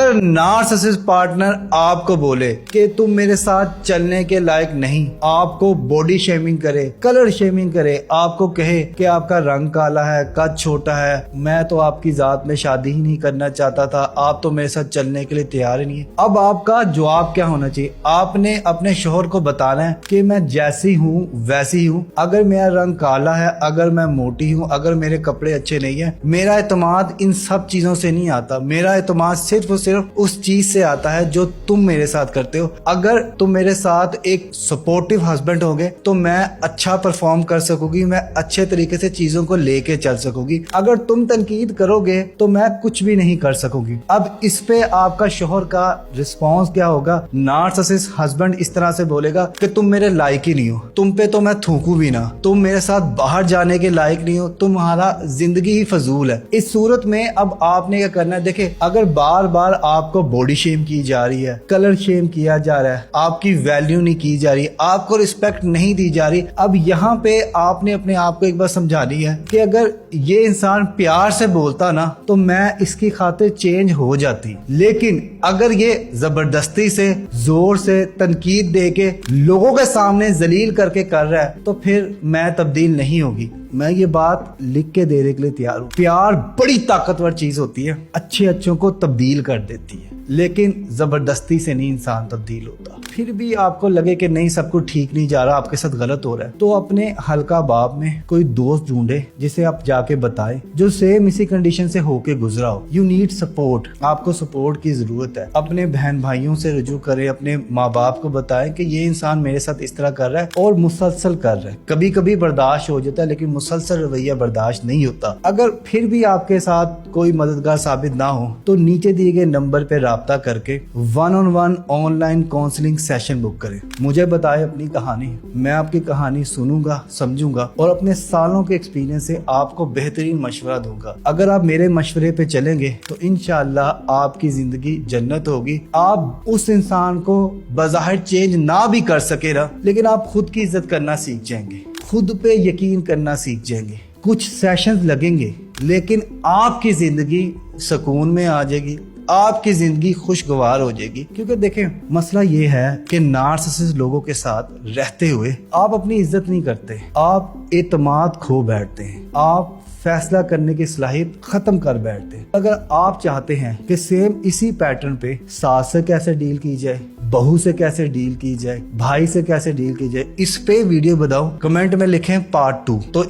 अगर narcissist partner आपको बोले कि तुम मेरे साथ चलने के लायक नहीं, आपको बॉडी शेमिंग करे, कलर शेमिंग करे, आपको कहे कि आपका रंग काला है, कद छोटा है, मैं तो आपकी जात में शादी ही नहीं करना चाहता था, आप तो मेरे साथ चलने के लिए तैयार ही नहीं है, अब आपका जवाब क्या होना चाहिए? आपने अपने शोहर को बताना है कि मैं जैसी हूँ वैसी हूँ, अगर मेरा रंग काला है, अगर मैं मोटी हूँ, अगर मेरे कपड़े अच्छे नहीं है, मेरा एतमाद इन सब चीजों से नहीं आता, मेरा एतमाद सिर्फ और सिर्फ उस चीज से आता है जो तुम मेरे साथ करते हो। अगर तुम मेरे साथ एक सपोर्टिव हस्बैंड होगे तो मैं अच्छा परफॉर्म कर सकूंगी, मैं अच्छे तरीके से चीजों को लेके चल सकूंगी। अगर तुम तनकीद करोगे तो मैं कुछ भी नहीं कर सकूंगी। अब इस पे आपका शोहर का रिस्पॉन्स क्या होगा? नार्सिसिस्ट हस्बैंड इस तरह से बोलेगा कि तुम मेरे लायक ही नहीं हो, तुम पे तो मैं थूकूं भी ना, तुम मेरे साथ बाहर जाने के लायक नहीं हो, तुम्हारा जिंदगी ही फजूल है। इस सूरत में अब आपने क्या करना है? देखे, अगर बार बार आपको बॉडी शेम की जा रही है, कलर शेम किया जा रहा है, आपकी वैल्यू नहीं की जा रही, आपको रिस्पेक्ट नहीं दी जा रही, अब यहाँ पे आपने अपने आप को एक बार समझानी है कि अगर ये इंसान प्यार से बोलता ना तो मैं इसकी खातिर चेंज हो जाती, लेकिन अगर ये जबरदस्ती से, जोर से, तनकीद दे के, लोगों के सामने जलील करके कर रहा है तो फिर मैं तब्दील नहीं होगी। मैं ये बात लिख के देने के लिए तैयार हूँ। प्यार बड़ी ताकतवर चीज होती है, अच्छे अच्छों को तब्दील कर देती है, लेकिन जबरदस्ती से नहीं इंसान तब्दील होता। फिर भी आपको लगे कि नहीं, सब कुछ ठीक नहीं जा रहा, आपके साथ गलत हो रहा है, तो अपने हल्का बाब में कोई दोस्त ढूंढे जिसे आप जाके बताएं, जो सेम इसी कंडीशन से होके गुजरा हो। यू नीड सपोर्ट, आपको सपोर्ट की जरूरत है। अपने बहन भाइयों से रुजू करें, अपने माँ बाप को बताएं कि ये इंसान मेरे साथ इस तरह कर रहा है और मुसलसल कर रहा है। कभी कभी बर्दाश्त हो जाता है लेकिन मुसलसल रवैया बर्दाश्त नहीं होता। अगर फिर भी आपके साथ कोई मददगार साबित ना हो तो नीचे दिए गए नंबर पे राब्ता करके 1-on-1 online counselling session book करें। मुझे बताएं अपनी कहानी, मैं आपकी कहानी सुनूंगा, समझूंगा और अपने सालों के एक्सपीरियंस से आपको बेहतरीन मशवरा दूंगा। अगर आप मेरे मशवरे पे चलेंगे तो इंशाअल्लाह आपकी जिंदगी जन्नत होगी। आप उस इंसान को बज़ाहिर चेंज ना भी कर सके ना, लेकिन आप खुद की इज्जत करना सीख जाएंगे, खुद पे यकीन करना सीख जाएंगे। कुछ सेशंस लगेंगे लेकिन आपकी जिंदगी सुकून में आ जाएगी, आपकी जिंदगी खुशगवार हो जाएगी। क्योंकि देखें, मसला ये है कि नार्सिसिस्ट लोगों के साथ रहते हुए आप अपनी इज्जत नहीं करते, आप एतमाद खो बैठते हैं, आप फैसला करने की सलाहियत खत्म कर बैठते हैं। अगर आप चाहते हैं कि सेम इसी पैटर्न पे सास से कैसे डील की जाए, बहू से कैसे डील की जाए, भाई से कैसे डील की जाए, इस पे वीडियो बताओ, कमेंट में लिखें पार्ट 2। तो